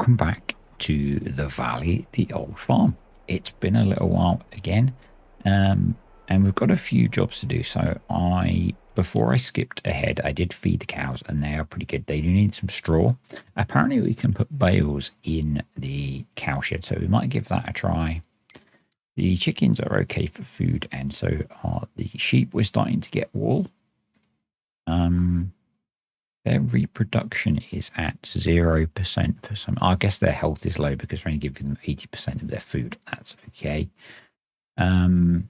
welcome back to the Valley, the old farm. It's been a little while again, and we've got a few jobs to do. So before I skipped ahead, I did feed the cows, and they are pretty good. They do need some straw. Apparently, we can put bales in the cow shed, so we might give that a try. The chickens are okay for food, and so are the sheep. We're starting to get wool. Their reproduction is at 0% for some. I guess their health is low because we're only giving them 80% of their food. That's okay. And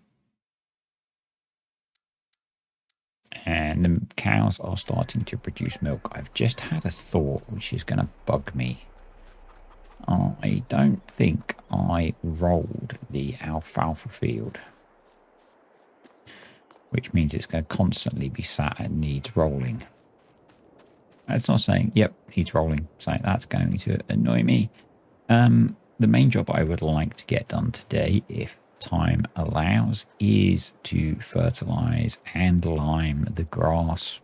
the cows are starting to produce milk. I've just had a thought which is going to bug me. I don't think I rolled the alfalfa field, which means it's going to constantly be sat and needs rolling. It's not saying, yep, needs rolling. So that's going to annoy me. The main job I would like to get done today, if time allows, is to fertilize and lime the grass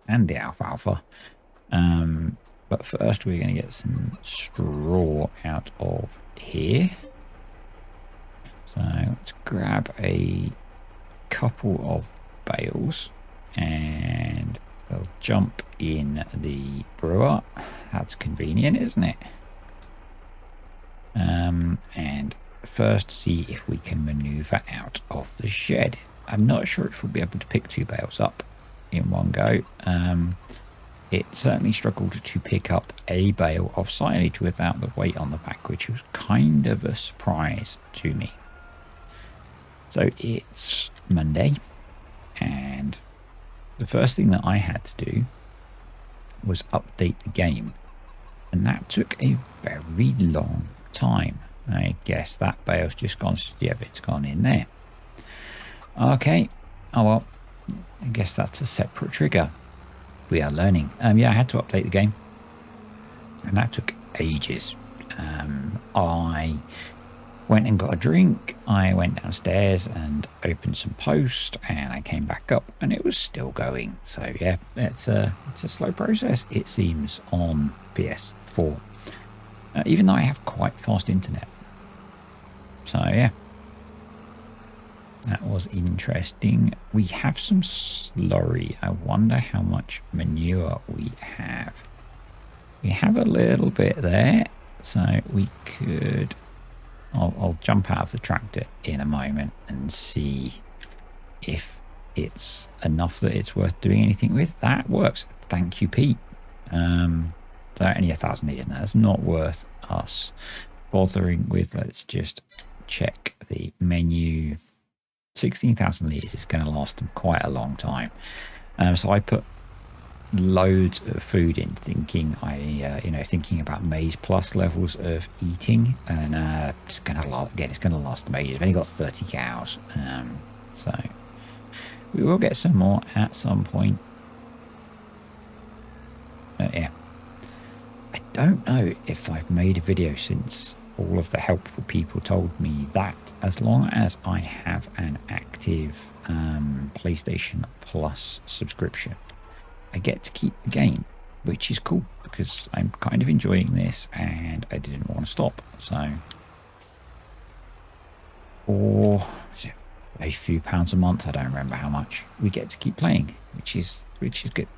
and the alfalfa. But first we're going to get some straw out of here. So let's grab a couple of bales and we'll jump in the brewer. That's convenient, isn't it? And first see if we can maneuver out of the shed. I'm not sure if we'll be able to pick 2 bales up in one go. It certainly struggled to pick up a bale of silage without the weight on the back, which was kind of a surprise to me. So it's Monday, and the first thing that I had to do was update the game, and that took a very long time. I guess that bale's just gone. Yeah, it's gone in there. Okay. Oh well, I guess that's a separate trigger. We are learning. Yeah, I had to update the game, and that took ages. I went and got a drink. I went downstairs and opened some post, and I came back up, and it was still going. So yeah, it's a slow process, it seems, on PS4. Even though I have quite fast internet. So yeah, that was interesting. We have some slurry. I wonder how much manure we have. We have a little bit there, so we could... I'll jump out of the tractor in a moment and see if it's enough that it's worth doing anything with. That works. Thank you, Pete. So only 1,000 litres. That's not worth us bothering with. Let's just check the menu. 16,000 litres is going to last them quite a long time. So I put loads of food in, thinking thinking about maize plus levels of eating, and it's going to last them ages. I've only got 30 cows, so we will get some more at some point. Yeah, I don't know if I've made a video since all of the helpful people told me that as long as I have an active PlayStation Plus subscription, I get to keep the game, which is cool because I'm kind of enjoying this and I didn't want to stop. So, for a few pounds a month, I don't remember how much, we get to keep playing, which is good.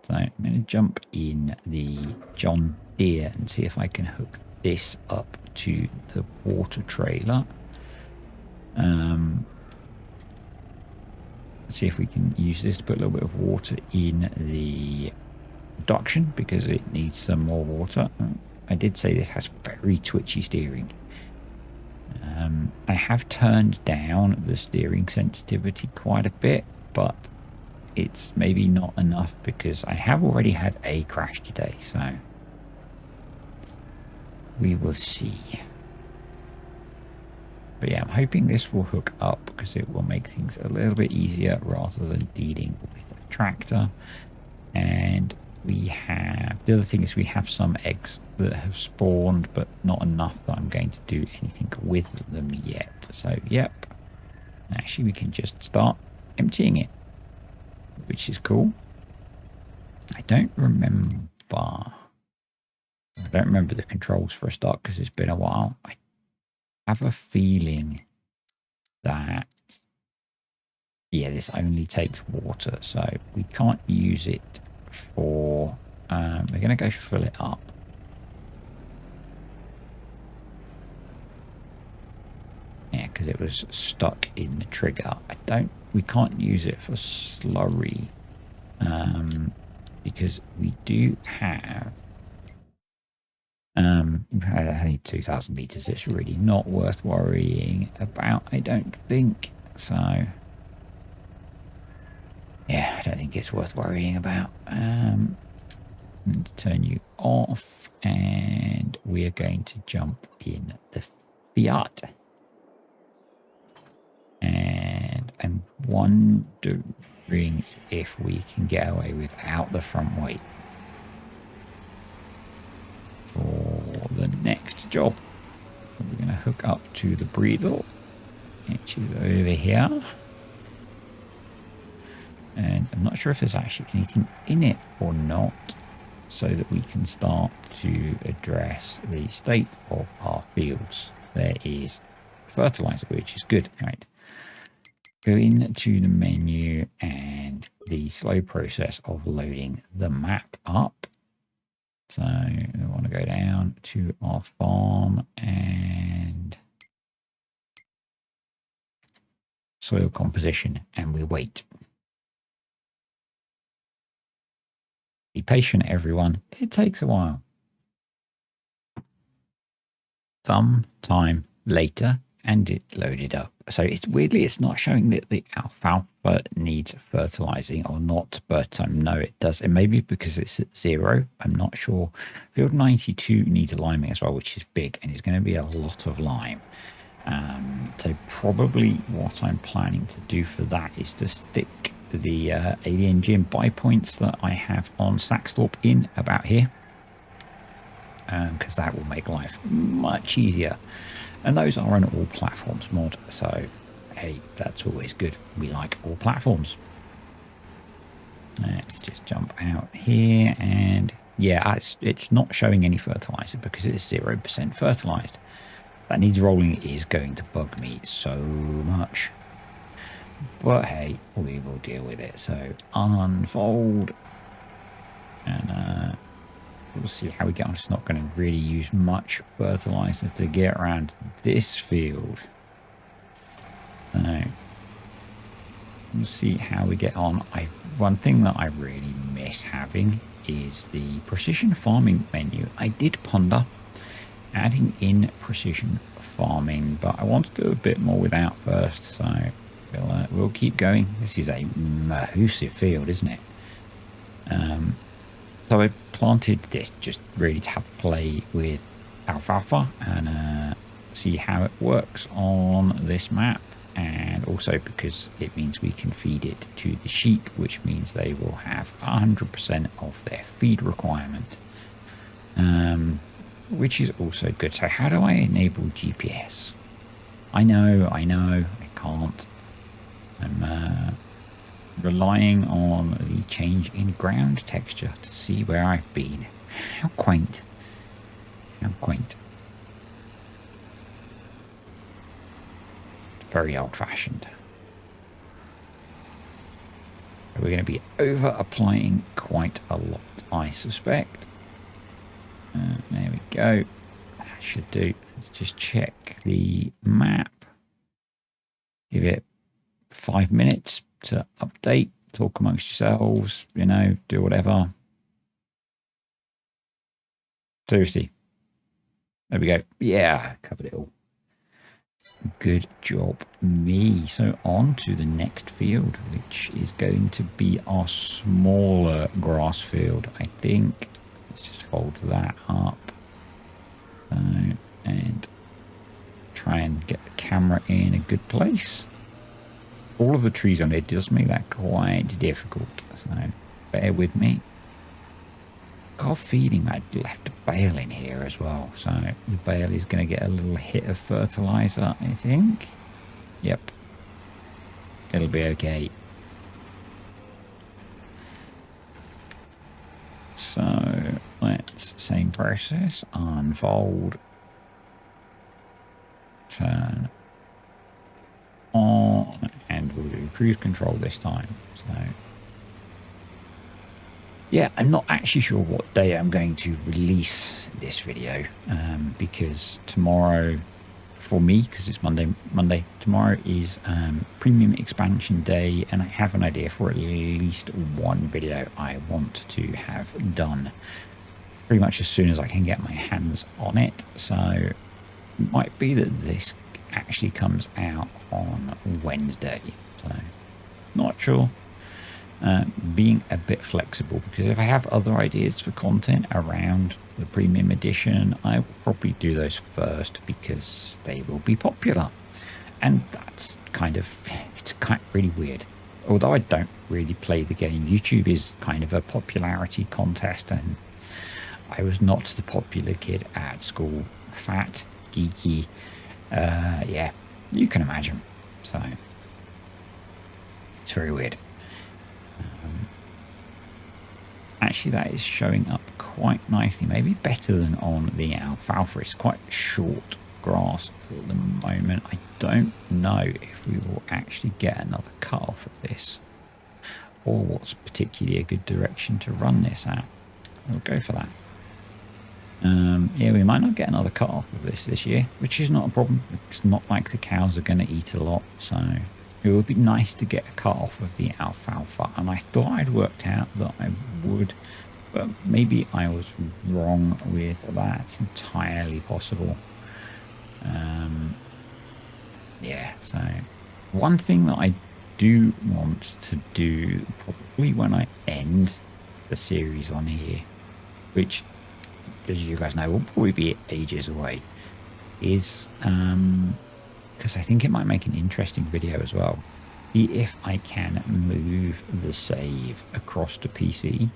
So I'm going to jump in the John Deere and see if I can hook this up to the water trailer. See if we can use this to put a little bit of water in the production because it needs some more water. I did say this has very twitchy steering. I have turned down the steering sensitivity quite a bit, but it's maybe not enough because I have already had a crash today, so we will see. But yeah, I'm hoping this will hook up because it will make things a little bit easier rather than dealing with a tractor. And we have... the other thing is we have some eggs that have spawned, but not enough that I'm going to do anything with them yet. So, yep. Actually, we can just start emptying it, which is cool. I don't remember I don't remember the controls for a start because it's been a while. I have a feeling that, yeah, this only takes water, so we can't use it for, we're going to go fill it up. Yeah, because it was stuck in the trigger. We can't use it for slurry, because we do have, only 2,000 litres. It's really not worth worrying about, I don't think. So, yeah, I don't think it's worth worrying about. Turn you off, and we're going to jump in the Fiat. And I'm wondering if we can get away without the front weight for the next job. So we're going to hook up to the breedle, which is over here. And I'm not sure if there's actually anything in it or not, so that we can start to address the state of our fields. There is fertilizer, which is good. Right. Go into the menu and the slow process of loading the map up. So we want to go down to our farm and soil composition, and we wait. Be patient, everyone. It takes a while. Some time later, and it loaded up. So it's not showing that the alfalfa needs fertilizing or not, but no, it does. It may be because it's at 0. I'm not sure. Field 92 needs liming as well, which is big, and it's going to be a lot of lime. So probably what I'm planning to do for that is to stick the alien gym buy points that I have on Saxthorpe in about here, because that will make life much easier. And those are on all platforms mod, so hey, that's always good. We like all platforms. Let's just jump out here, and yeah, it's not showing any fertilizer because it's 0% fertilized. That needs rolling is going to bug me so much, but hey, we will deal with it. So unfold, and we'll see how we get on. It's not going to really use much fertilizer to get around this field. So we'll see how we get on. One thing that I really miss having is the precision farming menu. I did ponder adding in precision farming, but I want to do a bit more without first. So we'll keep going. This is a massive field, isn't it? So I planted this just really to have a play with alfalfa and see how it works on this map, and also because it means we can feed it to the sheep, which means they will have 100% of their feed requirement, which is also good. So how do I enable GPS? I know, I can't. I'm relying on the change in ground texture to see where I've been. How quaint. How quaint. Very old-fashioned. We're going to be over applying quite a lot, I suspect. There we go. That should do. Let's just check the map. Give it 5 minutes to update. Talk amongst yourselves, you know, do whatever. Seriously. There we go. Yeah, covered it all. Good job, me. So on to the next field, which is going to be our smaller grass field, I think. Let's just fold that up. And try and get the camera in a good place. All of the trees on it does make that quite difficult, so bear with me. Got a feeling I left a bale in here as well, so the bale is going to get a little hit of fertilizer, I think. Yep, it'll be okay. So let's is same process. Unfold. Turn on. And we'll do cruise control this time. So, yeah, I'm not actually sure what day I'm going to release this video. Because tomorrow, for me, because it's Monday, tomorrow is premium expansion day, and I have an idea for at least one video I want to have done pretty much as soon as I can get my hands on it. So it might be that this actually comes out on Wednesday, so not sure. Being a bit flexible, because if I have other ideas for content around the premium edition, I will probably do those first because they will be popular. And that's it's kind of really weird. Although I don't really play the game, YouTube is kind of a popularity contest, and I was not the popular kid at school. Fat, geeky, yeah, you can imagine. So it's very weird. Actually, that is showing up quite nicely, maybe better than on the alfalfa. It's quite short grass at the moment. I don't know if we will actually get another cut off of this, or what's particularly a good direction to run this at. We'll go for that. Yeah, we might not get another cut off of this year, which is not a problem. It's not like the cows are going to eat a lot, so it would be nice to get a cut off of the alfalfa. And I thought I'd worked out that I would, but maybe I was wrong with that. It's entirely possible. Yeah, so one thing that I do want to do, probably when I end the series on here, which, as you guys know, will probably be ages away, is because I think it might make an interesting video as well. See if I can move the save across to PC.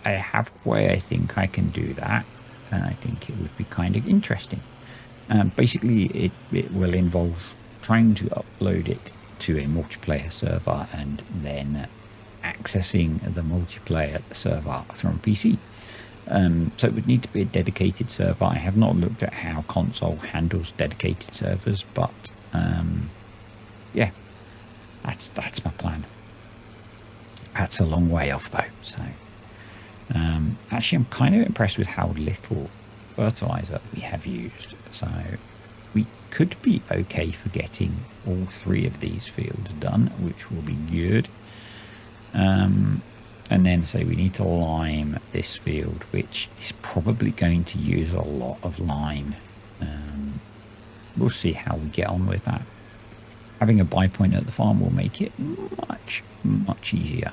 I have a way I think I can do that, and I think it would be kind of interesting. Basically, it will involve trying to upload it to a multiplayer server and then accessing the multiplayer server from PC. So it would need to be a dedicated server. I have not looked at how console handles dedicated servers, but yeah, that's my plan. That's a long way off though. So actually, I'm kind of impressed with how little fertilizer we have used. So we could be okay for getting all 3 of these fields done, which will be good. And then say we need to lime this field, which is probably going to use a lot of lime. We'll see how we get on with that. Having a buy point at the farm will make it much easier.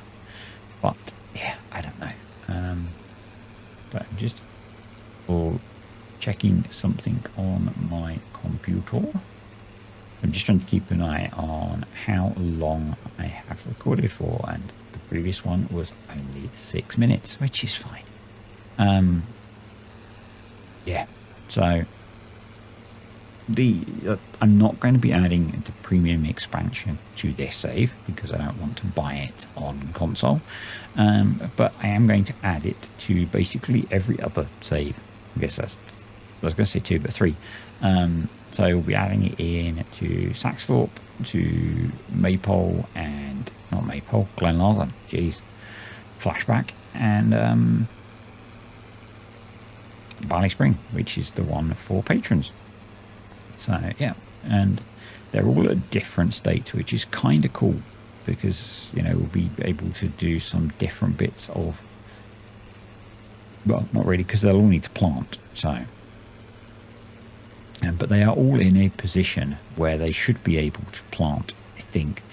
But yeah, I don't know. But I'm just checking something on my computer. I'm just trying to keep an eye on how long I have recorded for, and the previous one was only 6 minutes, which is fine. Yeah, so I'm not going to be adding the premium expansion to this save because I don't want to buy it on console, but I am going to add it to basically every other save. I guess I was going to say 2, but 3. So we'll be adding it in to Saxthorpe, to Maypole, and not Maypole, Glenlarthen, jeez, Flashback, and Barley Spring, which is the one for patrons. So yeah, and they're all at different states, which is kind of cool because, you know, we'll be able to do some different bits of, well, not really, because they'll all need to plant. So but they are all in a position where they should be able to plant, I think.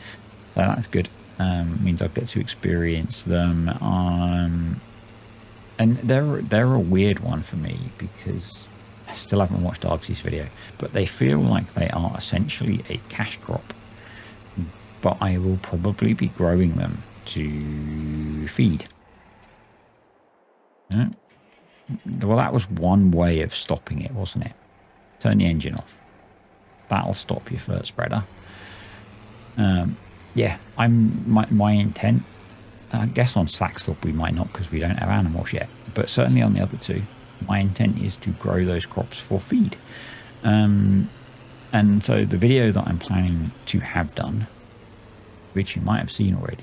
So that's good. Means I'll get to experience them. And they're a weird one for me because I still haven't watched Argsy's video, but they feel like they are essentially a cash crop. But I will probably be growing them to feed. Yeah. Well, that was one way of stopping it, wasn't it? Turn the engine off. That'll stop your fert spreader. Yeah, my intent. I guess on Saxthorpe we might not because we don't have animals yet, but certainly on the other two, my intent is to grow those crops for feed. And so the video that I'm planning to have done, which you might have seen already,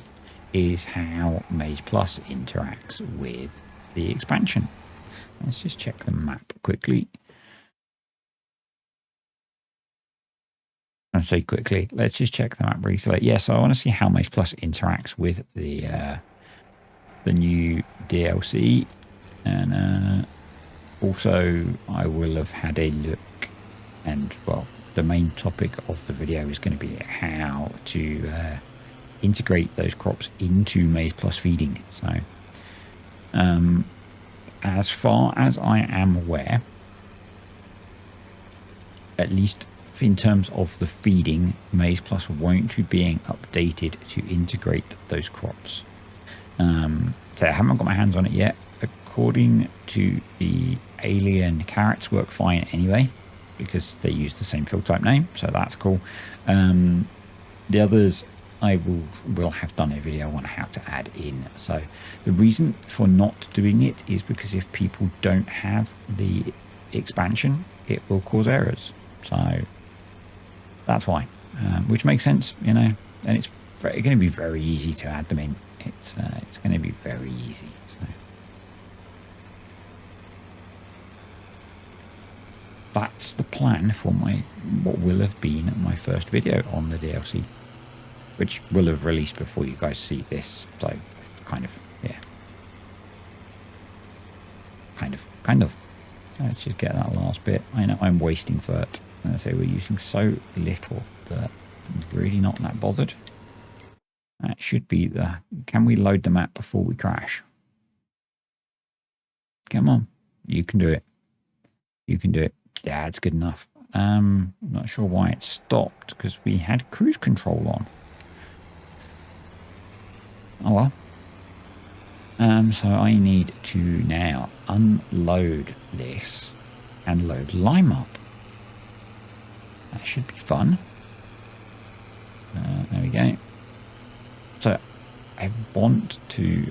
is how Maize Plus interacts with the expansion. Let's just check the map quickly. And say quickly, let's just check the map briefly. Yeah, so I want to see how Maize Plus interacts with the new DLC, and also I will have had a look, and well, the main topic of the video is going to be how to integrate those crops into Maize Plus feeding. So as far as I am aware, at least in terms of the feeding, Maize Plus won't be being updated to integrate those crops. So I haven't got my hands on it yet. According to the alien, carrots work fine anyway because they use the same field type name, so that's cool. The others I will have done a video on how to add in. So the reason for not doing it is because if people don't have the expansion, it will cause errors. So that's why, which makes sense, you know, and it's going to be very easy to add them in. It's going to be very easy. So that's the plan for what will have been my first video on the DLC, which will have released before you guys see this. So kind of, yeah, kind of. Let's just get that last bit. I know I'm wasting vert. I say we're using so little that I'm really not that bothered. That should be the... Can we load the map before we crash? Come on. You can do it. You can do it. Yeah, it's good enough. I'm not sure why it stopped because we had cruise control on. Oh well. So I need to now unload this and load lime up. That should be fun. There we go. So I want to,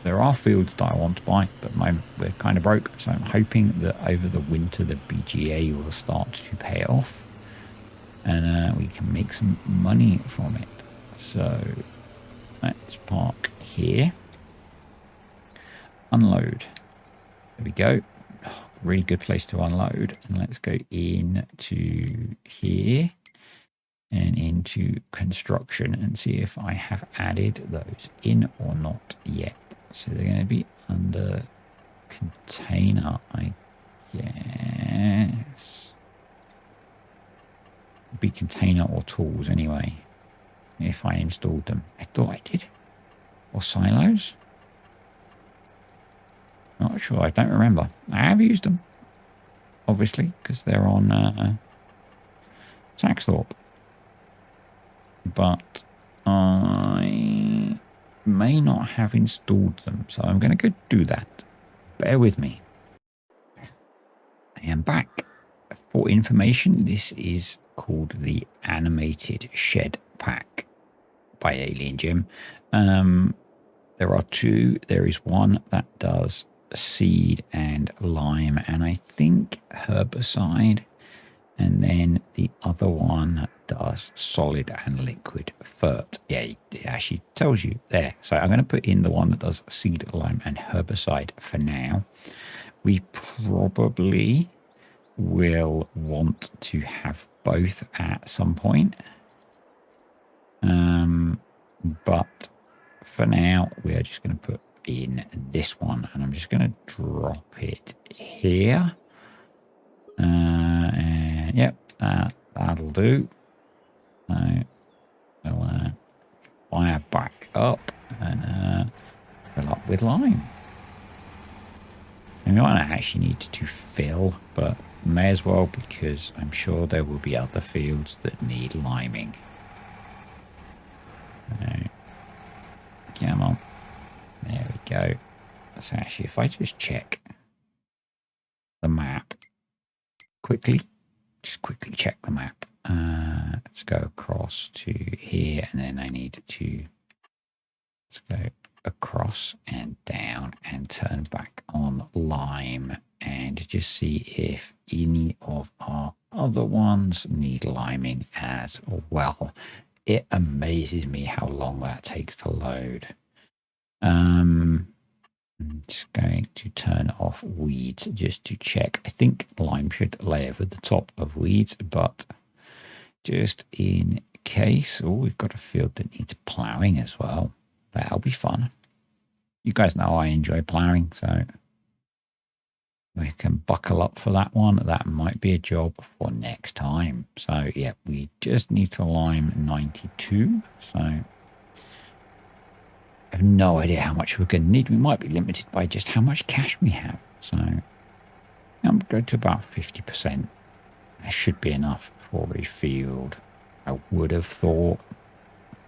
there are fields that I want to buy, but we're kind of broke. So I'm hoping that over the winter, the BGA will start to pay off and we can make some money from it. So let's park here. Unload. There we go. Oh, really good place to unload. And let's go into here and into construction and see if I have added those in or not yet. So they're going to be under container, I guess. Be container or tools anyway, if I installed them. I thought I did. Or silos? Not sure, I don't remember. I have used them, obviously, because they're on Saxthorpe. But I may not have installed them, so I'm going to go do that. Bear with me. I am back. For information, this is called the Animated Shed Pack by Alien Jim. There are two. There is one that does seed and lime, and I think herbicide. And then the other one does solid and liquid fert. Yeah, it actually tells you there. So I'm going to put in the one that does seed, lime, and herbicide for now. We probably will want to have both at some point. But for now, we're just going to put in this one, and I'm just going to drop it here. And yep, that'll do. So we'll fire back up and fill up with lime. And we might actually need to fill, but may as well because I'm sure there will be other fields that need liming. So, come on. There we go. So actually, if I just check the map quickly, just quickly check the map. let's go across to here, and then I need to go across and down and turn back on lime and just see if any of our other ones need liming as well. It amazes me how long that takes to load. I'm just going to turn off weeds just to check. I think lime should lay over the top of weeds, but just in case. Oh, we've got a field that needs ploughing as well. That'll be fun. You guys know I enjoy ploughing, so we can buckle up for that one. That might be a job for next time. So yeah, we just need to lime 92. So I have no idea how much we're going to need. We might be limited by just how much cash we have. So I'm going to about 50%. That should be enough for a field. I would have thought.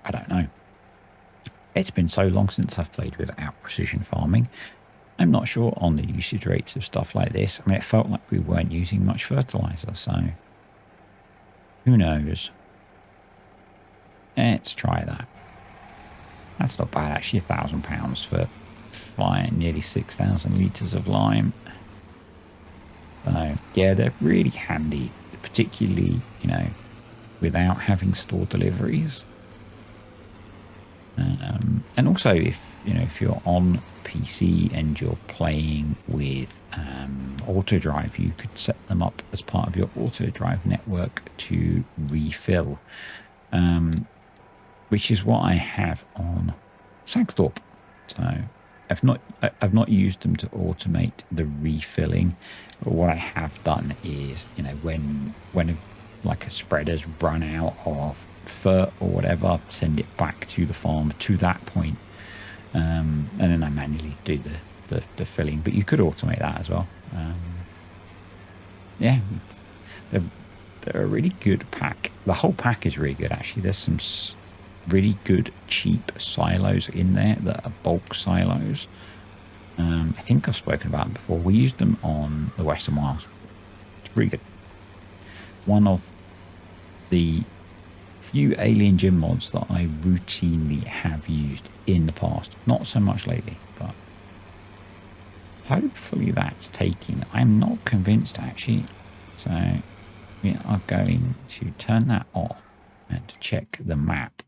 I don't know. It's been so long since I've played without precision farming. I'm not sure on the usage rates of stuff like this. I mean, it felt like we weren't using much fertilizer, so who knows? Let's try that. That's not bad, actually. £1,000 for nearly 6,000 litres of lime. So, yeah, they're really handy, particularly, you know, without having store deliveries. And also, if you're on PC and you're playing with AutoDrive, you could set them up as part of your AutoDrive network to refill, which is what I have on Sagsthorpe. So I've not used them to automate the refilling, but what I have done is, you know, when like a spreader's run out of fur or whatever, send it back to the farm to that point, and then I manually do the filling. But you could automate that as well. Yeah, they're a really good pack. The whole pack is really good, actually. There's some really good cheap silos in there that are bulk silos. I think I've spoken about them before. We used them on the Western Wilds. It's really good. One of the few Alien Gym mods that I routinely have used in the past. Not so much lately, but hopefully that's taking. I'm not convinced, actually. So we are going to turn that off and check the map.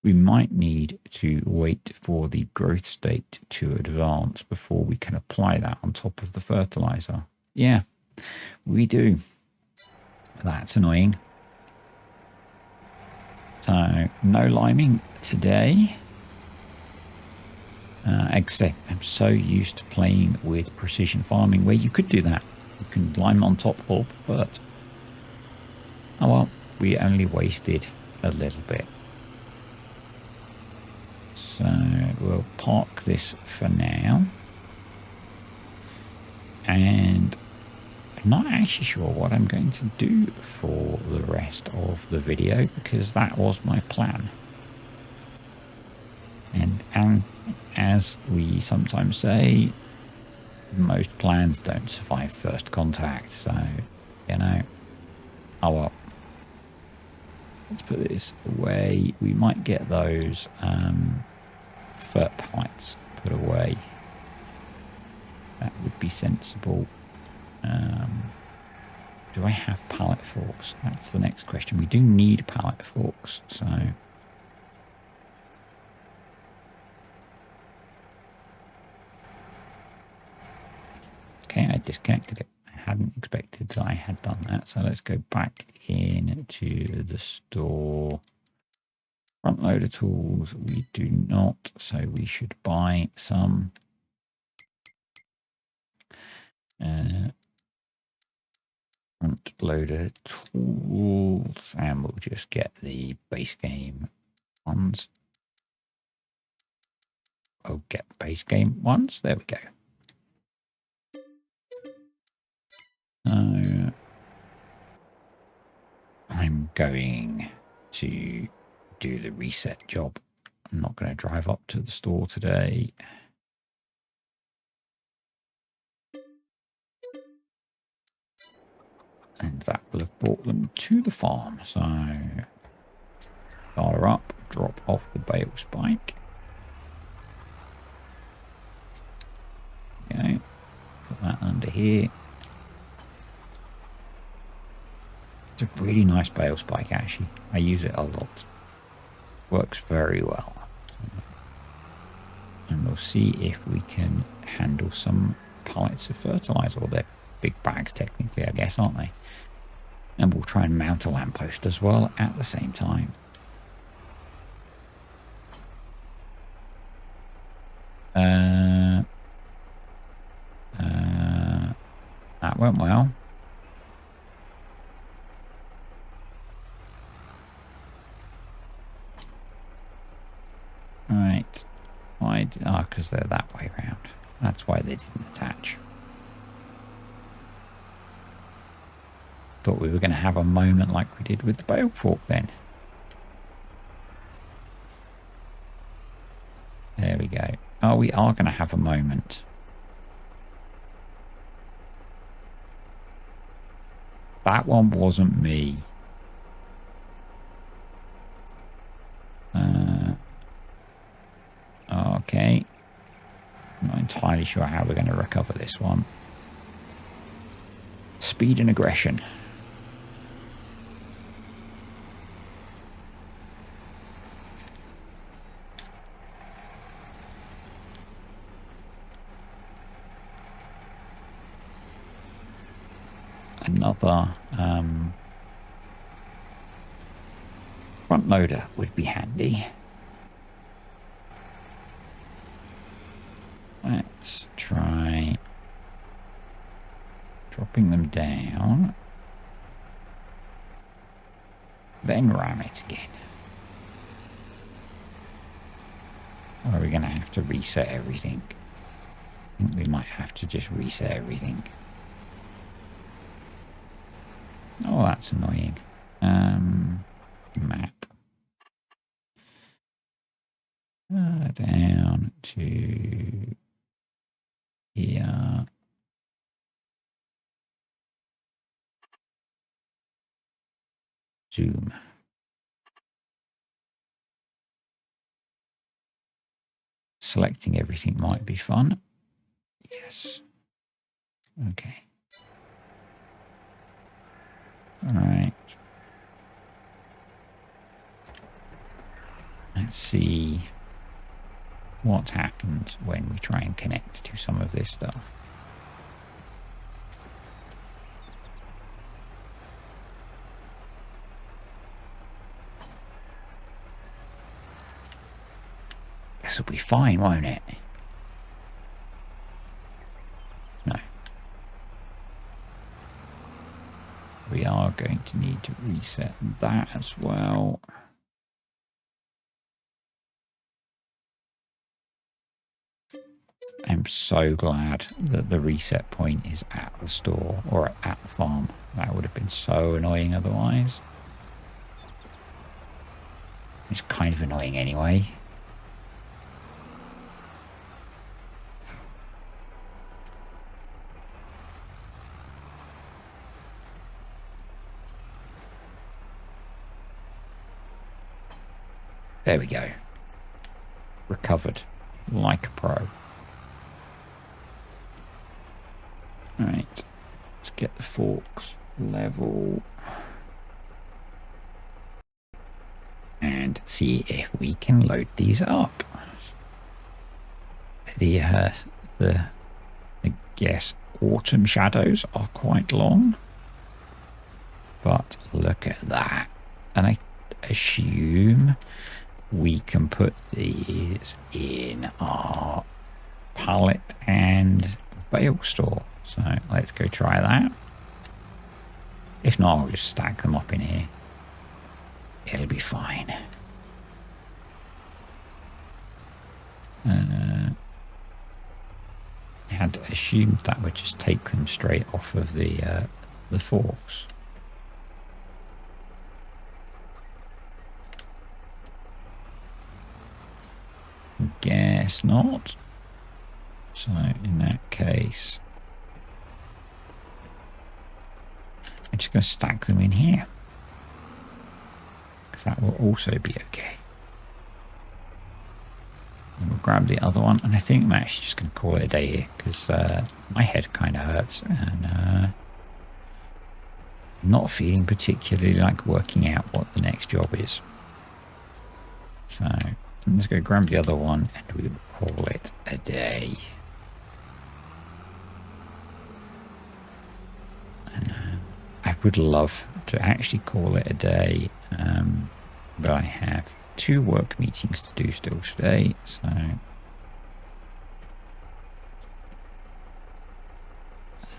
We might need to wait for the growth state to advance before we can apply that on top of the fertilizer. Yeah, we do. That's annoying. So no liming today. Except I'm so used to playing with precision farming where you could do that. You can lime on top of, but oh well, we only wasted a little bit. So we'll park this for now. And I'm not actually sure what I'm going to do for the rest of the video, because that was my plan. And as we sometimes say, most plans don't survive first contact. So, you know, oh well. Let's put this away. We might get those fert pallets put away. That would be sensible. Do I have pallet forks? That's the next question. We do need pallet forks, so okay, I disconnected it. I hadn't expected that I had done that. So let's go back into the store. Front loader tools, we do not, so we should buy some. Front loader tools, and we'll just get the base game ones. Oh, get base game ones. There we go. So I'm going to do the reset job. I'm not going to drive up to the store today. And that will have brought them to the farm. So, fire up, drop off the bale spike. Okay, put that under here. It's a really nice bale spike, actually. I use it a lot. Works very well. And we'll see if we can handle some pallets of fertilizer. Or they're big bags, technically, I guess, aren't they? And we'll try and mount a lamppost as well at the same time. That went well. Right. Why? Because they're that way around. That's why they didn't attach. Thought we were going to have a moment like we did with the bale fork then. There we go. Oh, we are going to have a moment. That one wasn't me. Okay. I'm not entirely sure how we're going to recover this one. Speed and aggression. Another front loader would be handy. Let's try dropping them down, then ram it again. Or are we going to have to reset everything? I think we might have to just reset everything. Oh, that's annoying. Map. Down to here. Zoom. Selecting everything might be fun. Yes. Okay. All right. Let's see what happens when we try and connect to some of this stuff. This will be fine, won't it? No. We are going to need to reset that as well. I'm so glad that the reset point is at the store or at the farm. That would have been so annoying otherwise. It's kind of annoying anyway. There we go. Recovered like a pro. Right, let's get the forks level and see if we can load these up. I guess autumn shadows are quite long, but look at that. And I assume we can put these in our pallet and bale store. So let's go try that. If not, I'll just stack them up in here. It'll be fine. I had assumed that would just take them straight off of the forks. Guess not. So in that case, I we're just going to stack them in here, because that will also be okay. And we'll grab the other one, and I think I'm actually just going to call it a day here, because my head kind of hurts, and not feeling particularly like working out what the next job is. So let's go grab the other one, and we will call it a day. And, I would love to actually call it a day, but I have 2 work meetings to do still today, so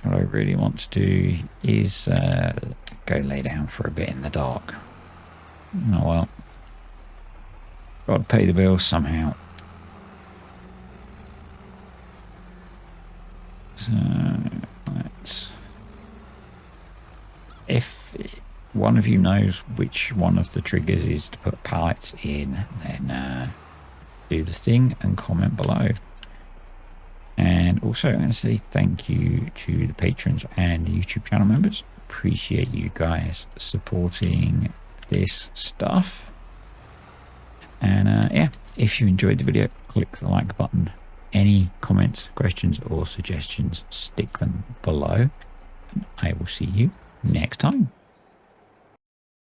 what I really want to do is go lay down for a bit in the dark. Oh well, got to pay the bills somehow. So let's, if one of you knows which one of the triggers is to put pallets in, then do the thing and comment below. And also I'm going to say thank you to the patrons and the YouTube channel members. Appreciate you guys supporting this stuff. And yeah, if you enjoyed the video, click the like button. Any comments, questions or suggestions, stick them below. I will see you next time.